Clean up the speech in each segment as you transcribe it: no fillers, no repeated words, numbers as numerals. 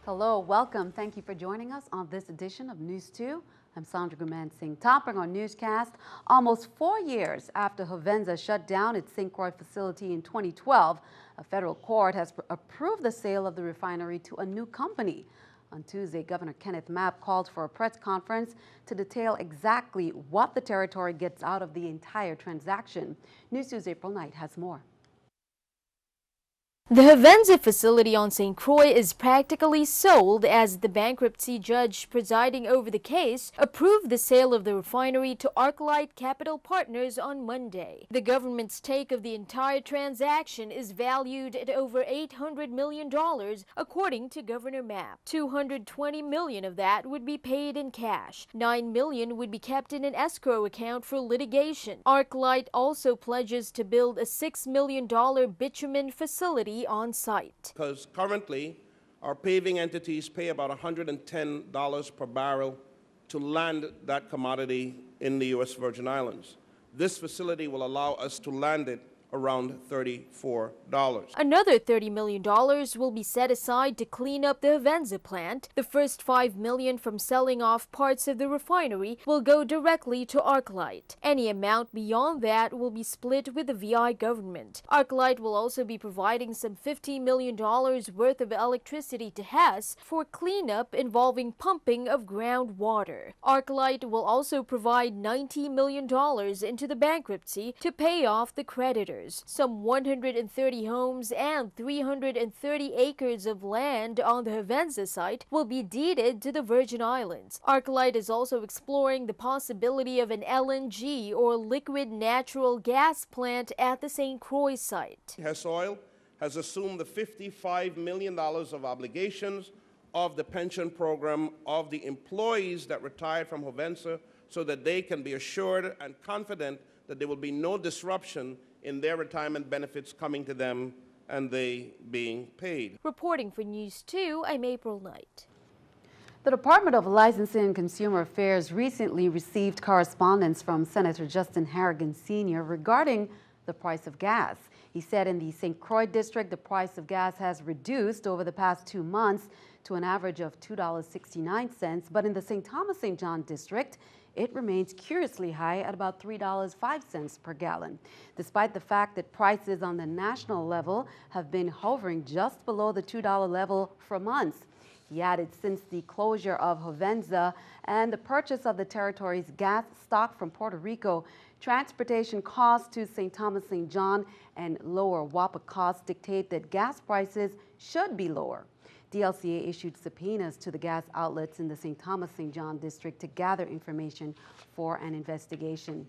Hello, welcome. Thank you for joining us on this edition of News 2. I'm Sandra Guman Singh. Topping our newscast, almost 4 years after Hovensa shut down its St. Croix facility in 2012, a federal court has approved the sale of the refinery to a new company. On Tuesday, Governor Kenneth Mapp called for a press conference to detail exactly what the territory gets out of the entire transaction. News 2's April Knight has more. The Hovensa facility on St. Croix is practically sold as the bankruptcy judge presiding over the case approved the sale of the refinery to ArcLight Capital Partners on Monday. The government's take of the entire transaction is valued at over $800 million, according to Governor Mapp. $220 million of that would be paid in cash. $9 million would be kept in an escrow account for litigation. ArcLight also pledges to build a $6 million bitumen facility on site. Because currently, our paving entities pay about $110 per barrel to land that commodity in the U.S. Virgin Islands. This facility will allow us to land it around $34. Another $30 million will be set aside to clean up the Hovensa plant. The first $5 million from selling off parts of the refinery will go directly to ArcLight. Any amount beyond that will be split with the VI government. ArcLight will also be providing some $15 million worth of electricity to Hess for cleanup involving pumping of groundwater. ArcLight will also provide $90 million into the bankruptcy to pay off the creditors. Some 130 homes and 330 acres of land on the Hovensa site will be deeded to the Virgin Islands. ArcLight is also exploring the possibility of an LNG or liquid natural gas plant at the St. Croix site. Hess Oil has assumed the $55 million of obligations of the pension program of the employees that retired from Hovensa so that they can be assured and confident that there will be no disruption in their retirement benefits coming to them and they being paid. Reporting for News 2, I'm April Knight. The Department of Licensing and Consumer Affairs recently received correspondence from Senator Justin Harrigan Sr. regarding the price of gas. He said in the St. Croix district, the price of gas has reduced over the past 2 months to an average of $2.69, but in the St. Thomas St. John district, it remains curiously high at about $3.05 per gallon, despite the fact that prices on the national level have been hovering just below the $2 level for months. He added since the closure of Hovensa and the purchase of the territory's gas stock from Puerto Rico, transportation costs to St. Thomas St. John and lower WAPA costs dictate that gas prices should be lower. DLCA issued subpoenas to the gas outlets in the St. Thomas St. John district to gather information for an investigation.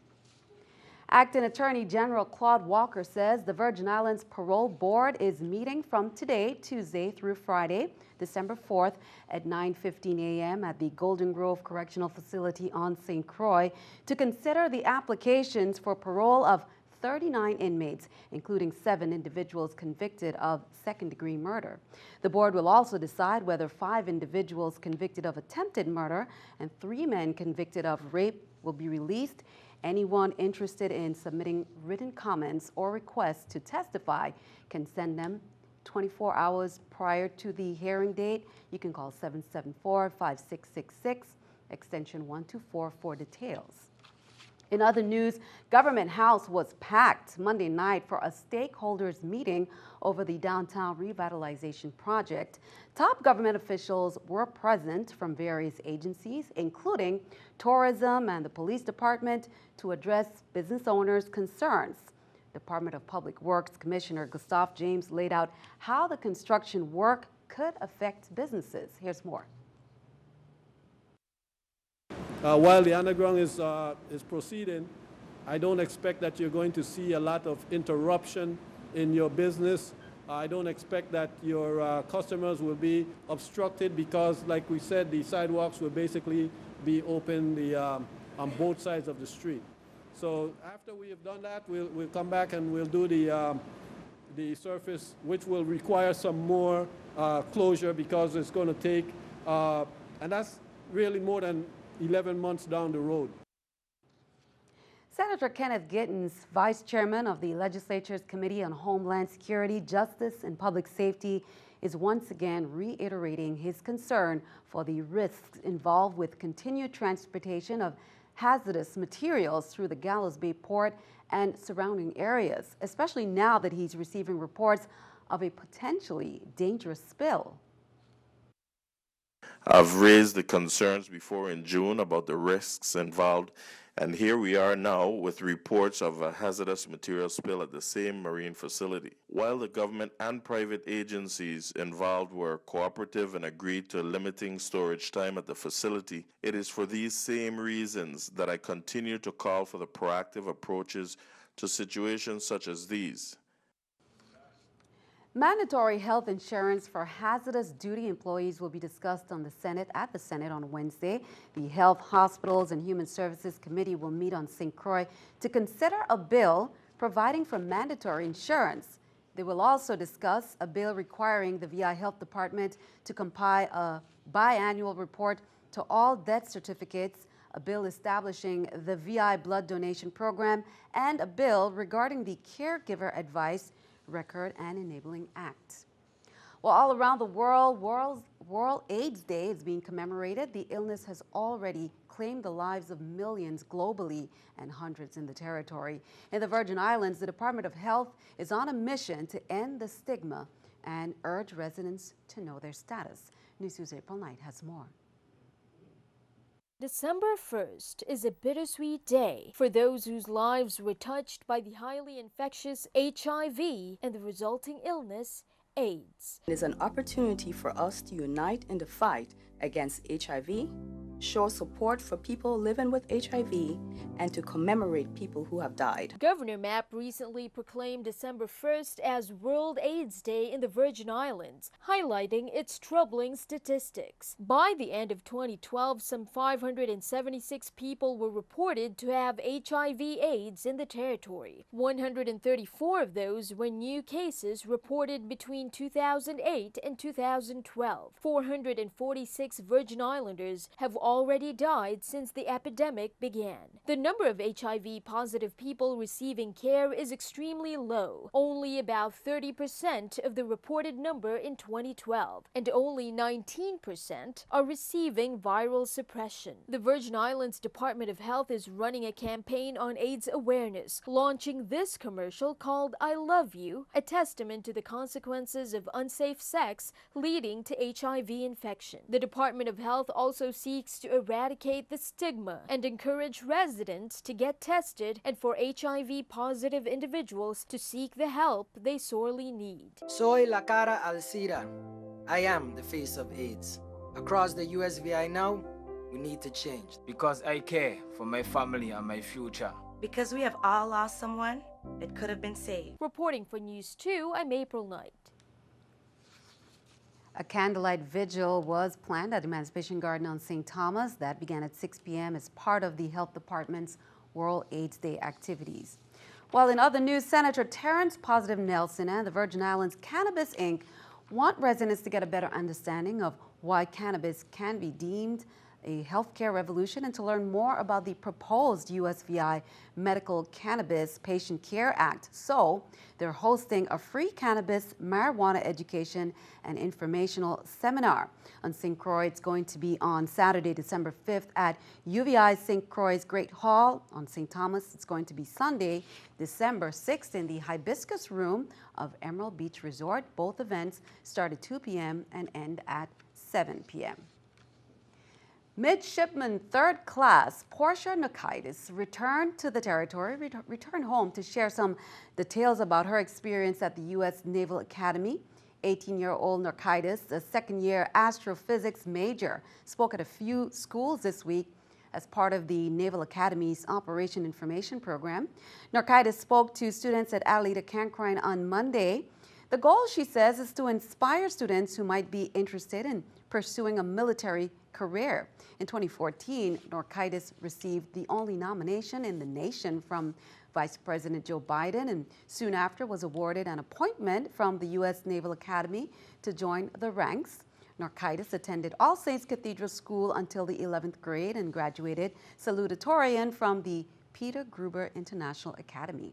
Acting Attorney General Claude Walker says the Virgin Islands Parole Board is meeting from today, Tuesday through Friday, December 4th at 9:15 a.m. at the Golden Grove Correctional Facility on St. Croix to consider the applications for parole of 39 inmates, including 7 individuals convicted of second-degree murder. The board will also decide whether 5 individuals convicted of attempted murder and 3 men convicted of rape will be released. Anyone interested in submitting written comments or requests to testify can send them 24 hours prior to the hearing date. You can call 774-5666, extension 124 for details. In other news, Government House was packed Monday night for a stakeholders meeting over the downtown revitalization project. Top government officials were present from various agencies, including tourism and the police department, to address business owners' concerns. Department of Public Works Commissioner Gustav James laid out how the construction work could affect businesses. Here's more. While the underground is proceeding, I don't expect that you're going to see a lot of interruption in your business. I don't expect that your customers will be obstructed because, like we said, the sidewalks will basically be open on both sides of the street. So after we have done that, we'll come back and we'll do the surface, which will require some more closure because it's going to take, and that's really more than 11 months down the road. Senator Kenneth Gittens, Vice Chairman of the Legislature's Committee on Homeland Security, Justice, and Public Safety, is once again reiterating his concern for the risks involved with continued transportation of hazardous materials through the Gallows Bay port and surrounding areas, especially now that he's receiving reports of a potentially dangerous spill. I've raised the concerns before in June about the risks involved, and here we are now with reports of a hazardous material spill at the same marine facility. While the government and private agencies involved were cooperative and agreed to limiting storage time at the facility, it is for these same reasons that I continue to call for the proactive approaches to situations such as these. Mandatory health insurance for hazardous duty employees will be discussed at the Senate on Wednesday. The Health, Hospitals, and Human Services Committee will meet on St. Croix to consider a bill providing for mandatory insurance. They will also discuss a bill requiring the VI Health Department to compile a biannual report to all death certificates, a bill establishing the VI blood donation program, and a bill regarding the Caregiver Advice Record and Enabling Act. Well, all around the world, World AIDS Day is being commemorated. The illness has already claimed the lives of millions globally and hundreds in the territory. In the Virgin Islands, the Department of Health is on a mission to end the stigma and urge residents to know their status. NEWS2's April Knight has more. December 1st is a bittersweet day for those whose lives were touched by the highly infectious HIV and the resulting illness, AIDS. It is an opportunity for us to unite in the fight against HIV, show support for people living with HIV, and to commemorate people who have died. Governor Mapp recently proclaimed December 1st as World AIDS Day in the Virgin Islands, highlighting its troubling statistics. By the end of 2012, some 576 people were reported to have HIV/AIDS in the territory. 134 of those were new cases reported between 2008 and 2012. 446 Virgin Islanders have already died since the epidemic began. The number of HIV-positive people receiving care is extremely low, only about 30% of the reported number in 2012, and only 19% are receiving viral suppression. The Virgin Islands Department of Health is running a campaign on AIDS awareness, launching this commercial called I Love You, a testament to the consequences of unsafe sex leading to HIV infection. The Department of Health also seeks to eradicate the stigma and encourage residents to get tested and for HIV-positive individuals to seek the help they sorely need. Soy la cara al SIDA. I am the face of AIDS. Across the USVI now, we need to change. Because I care for my family and my future. Because we have all lost someone that could have been saved. Reporting for NEWS2, I'm April Knight. A candlelight vigil was planned at Emancipation Garden on St. Thomas that began at 6 p.m. as part of the Health Department's World AIDS Day activities. While in other news, Senator Terrence Positive Nelson and the Virgin Islands Cannabis Inc. want residents to get a better understanding of why cannabis can be deemed a healthcare revolution and to learn more about the proposed USVI Medical Cannabis Patient Care Act. So they're hosting a free cannabis, marijuana education and informational seminar. On St. Croix, it's going to be on Saturday, December 5th at UVI St. Croix Great Hall. On St. Thomas, it's going to be Sunday, December 6th in the Hibiscus Room of Emerald Beach Resort. Both events start at 2 p.m. and end at 7 p.m. Midshipman Third Class Portia Narkaitis returned to the territory, returned home to share some details about her experience at the U.S. Naval Academy. 18-year-old Narkaitis, a second-year astrophysics major, spoke at a few schools this week as part of the Naval Academy's Operation Information Program. Narkaitis spoke to students at Alita Cancrine on Monday. The goal, she says, is to inspire students who might be interested in pursuing a military career. In 2014, Narkaitis received the only nomination in the nation from Vice President Joe Biden and soon after was awarded an appointment from the U.S. Naval Academy to join the ranks. Narkaitis attended All Saints Cathedral School until the 11th grade and graduated salutatorian from the Peter Gruber International Academy.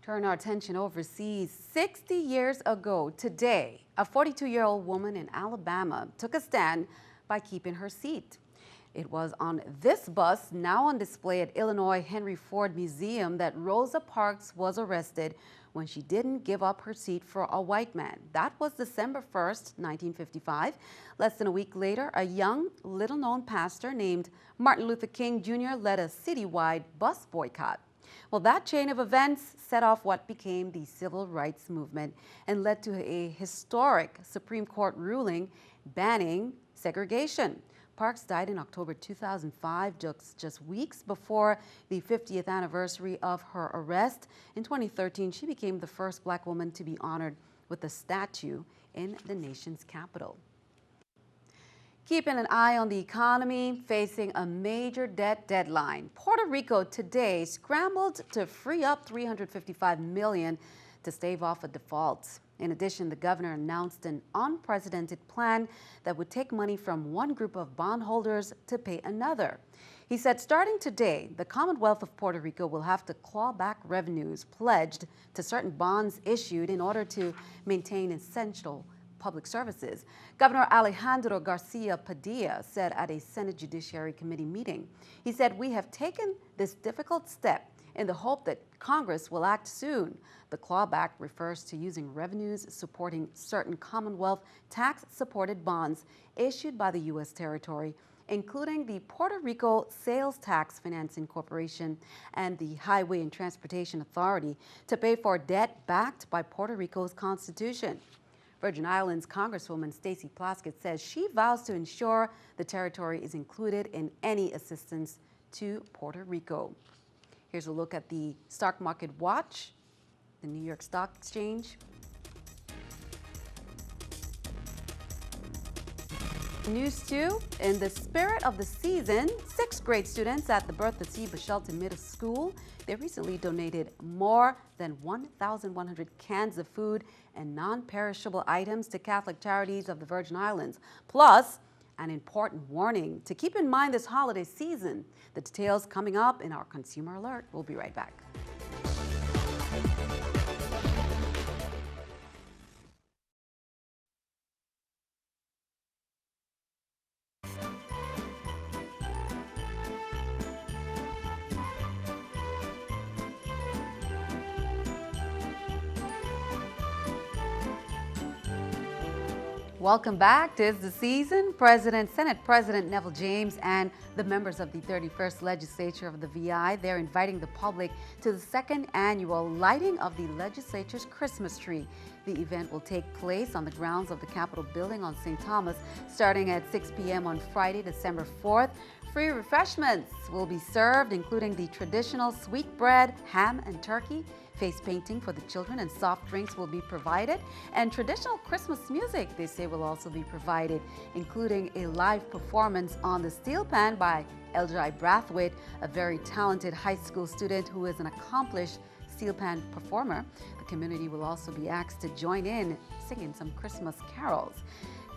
Turn our attention overseas. 60 years ago today, a 42-year-old woman in Alabama took a stand by keeping her seat. It was on this bus, now on display at Illinois Henry Ford Museum, that Rosa Parks was arrested when she didn't give up her seat for a white man. That was December 1st, 1955. Less than a week later, a young, little-known pastor named Martin Luther King Jr. led a citywide bus boycott. Well, that chain of events set off what became the civil rights movement and led to a historic Supreme Court ruling banning segregation. Parks died in October 2005, just weeks before the 50th anniversary of her arrest. In 2013, she became the first Black woman to be honored with a statue in the nation's capital. Keeping an eye on the economy, facing a major debt deadline, Puerto Rico today scrambled to free up $355 million to stave off a default. In addition, the governor announced an unprecedented plan that would take money from one group of bondholders to pay another. He said starting today, the Commonwealth of Puerto Rico will have to claw back revenues pledged to certain bonds issued in order to maintain essential public services. Governor Alejandro Garcia Padilla said at a Senate Judiciary Committee meeting. He said, "We have taken this difficult step in the hope that Congress will act soon." The clawback refers to using revenues supporting certain Commonwealth tax-supported bonds issued by the U.S. territory, including the Puerto Rico Sales Tax Financing Corporation and the Highway and Transportation Authority, to pay for debt backed by Puerto Rico's Constitution. Virgin Islands Congresswoman Stacey Plaskett says she vows to ensure the territory is included in any assistance to Puerto Rico. Here's a look at the stock market watch, the New York Stock Exchange. NEWS2, in the spirit of the season, 6th grade students at the Bertha C. Shelton Middle School, they recently donated more than 1,100 cans of food and non-perishable items to Catholic Charities of the Virgin Islands. Plus, an important warning to keep in mind this holiday season. The details coming up in our Consumer Alert. We'll be right back. Welcome back. 'Tis the season. Senate President Neville James and the members of the 31st Legislature of the VI, they're inviting the public to the second annual lighting of the legislature's Christmas tree. The event will take place on the grounds of the Capitol building on St. Thomas, starting at 6 p.m. on Friday, December 4th. Free refreshments will be served, including the traditional sweetbread, ham and turkey. Face painting for the children and soft drinks will be provided. And traditional Christmas music, they say, will also be provided, including a live performance on the steel pan by Eljai Brathwaite, a very talented high school student who is an accomplished steel pan performer. The community will also be asked to join in singing some Christmas carols.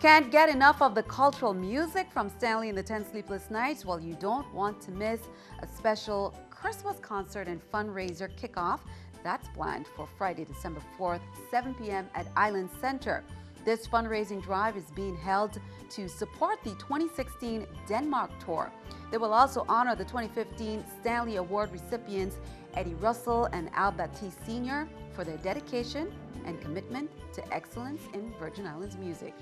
Can't get enough of the cultural music from Stanley and the 10 Sleepless Nights? Well, you don't want to miss a special Christmas concert and fundraiser kickoff. That's planned for Friday, December 4th, 7 p.m. at Island Center. This fundraising drive is being held to support the 2016 Denmark tour. They will also honor the 2015 Stanley Award recipients Eddie Russell and Al Baptiste Sr. for their dedication and commitment to excellence in Virgin Islands music.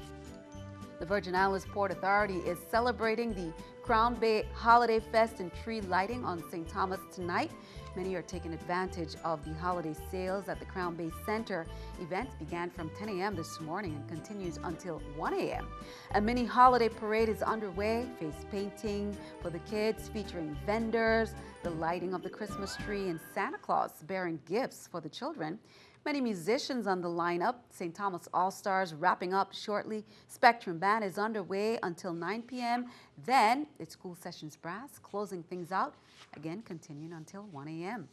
The Virgin Islands Port Authority is celebrating the Crown Bay Holiday Fest and tree lighting on St. Thomas tonight. Many are taking advantage of the holiday sales at the Crown Bay Center. Events began from 10 a.m. this morning and continues until 1 a.m. A mini holiday parade is underway, face painting for the kids featuring vendors, the lighting of the Christmas tree, and Santa Claus bearing gifts for the children. Many musicians on the lineup. St. Thomas All-Stars wrapping up shortly. Spectrum Band is underway until 9 p.m. Then it's School Sessions Brass closing things out, again continuing until 1 a.m.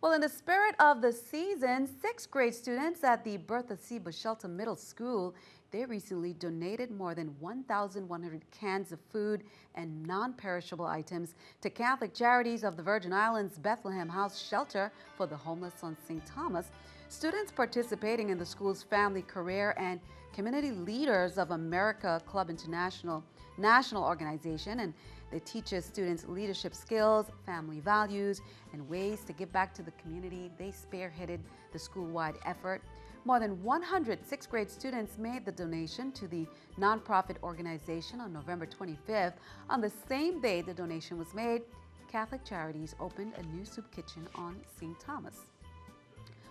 Well, in the spirit of the season, 6th grade students at the Bertha C. Bushelta Middle School, they recently donated more than 1,100 cans of food and non-perishable items to Catholic Charities of the Virgin Islands Bethlehem House Shelter for the Homeless on St. Thomas. Students participating in the school's Family, Career, and Community Leaders of America Club International national organization, and they teaches students leadership skills, family values, and ways to give back to the community. They spearheaded the school-wide effort. More than 100 6th grade students made the donation to the nonprofit organization on November 25th. On the same day the donation was made, Catholic Charities opened a new soup kitchen on St. Thomas.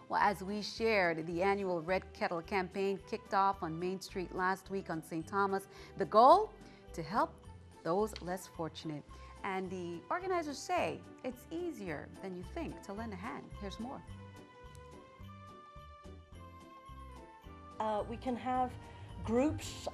Well, as we shared, the annual Red Kettle campaign kicked off on Main Street last week on St. Thomas. The goal? To help those less fortunate. And the organizers say it's easier than you think to lend a hand. Here's more. We can have groups.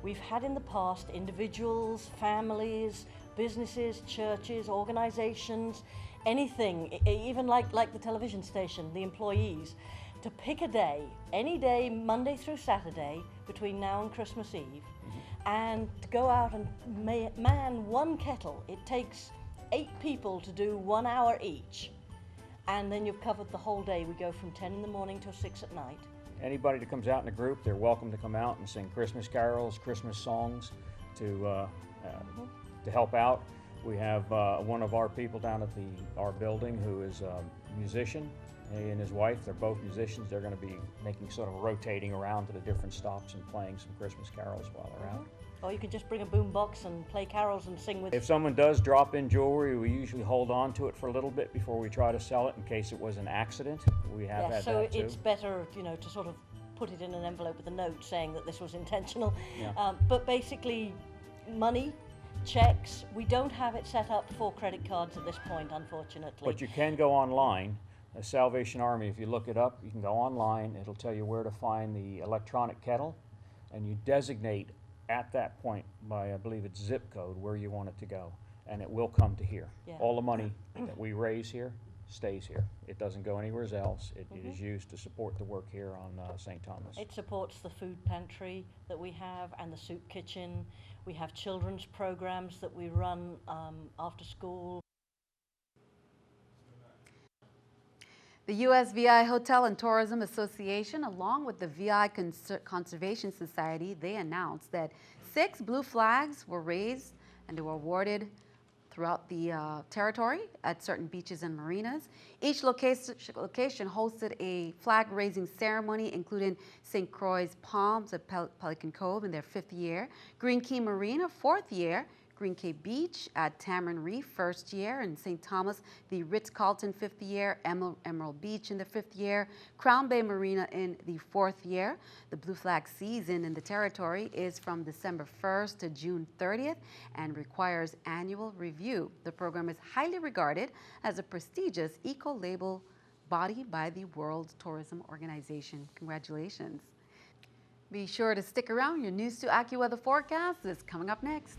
We've had in the past individuals, families, businesses, churches, organizations, anything, even like the television station, the employees, to pick a day, any day, Monday through Saturday, between now and Christmas Eve, and to go out and man one kettle. It takes 8 people to do 1 hour each, and then you've covered the whole day. We go from 10 in the morning till 6 at night. Anybody that comes out in a group, they're welcome to come out and sing Christmas carols, Christmas songs to help out. We have one of our people down at our building who is a musician. He and his wife, they're both musicians. They're going to be making sort of rotating around to the different stops and playing some Christmas carols while they're out. Or you could just bring a boom box and play carols and sing with. If someone does drop in jewelry, we usually hold on to it for a little bit before we try to sell it in case it was an accident. We have had so that too. it's better, to sort of put it in an envelope with a note saying that this was intentional. Yeah. But basically, money, checks, we don't have it set up for credit cards at this point, unfortunately. But you can go online. The Salvation Army, if you look it up, you can go online. It'll tell you where to find the electronic kettle, and you designate at that point by, I believe it's zip code, where you want it to go, and it will come to here. Yeah. All the money that we raise here stays here. It doesn't go anywhere else. It is used to support the work here on St. Thomas. It supports the food pantry that we have and the soup kitchen. We have children's programs that we run after school. The USVI Hotel and Tourism Association, along with the VI Conservation Society, they announced that 6 blue flags were raised and they were awarded throughout the territory at certain beaches and marinas. Each location hosted a flag-raising ceremony, including St. Croix's Palms at Pelican Cove in their 5th year, Green Key Marina 4th year, Green Cay Beach at Tamarind Reef 1st year, and St. Thomas, the Ritz-Carlton 5th year, Emerald Beach in the 5th year, Crown Bay Marina in the 4th year. The Blue Flag season in the territory is from December 1st to June 30th and requires annual review. The program is highly regarded as a prestigious eco-label body by the World Tourism Organization. Congratulations. Be sure to stick around. Your News 2 AccuWeather forecast is coming up next.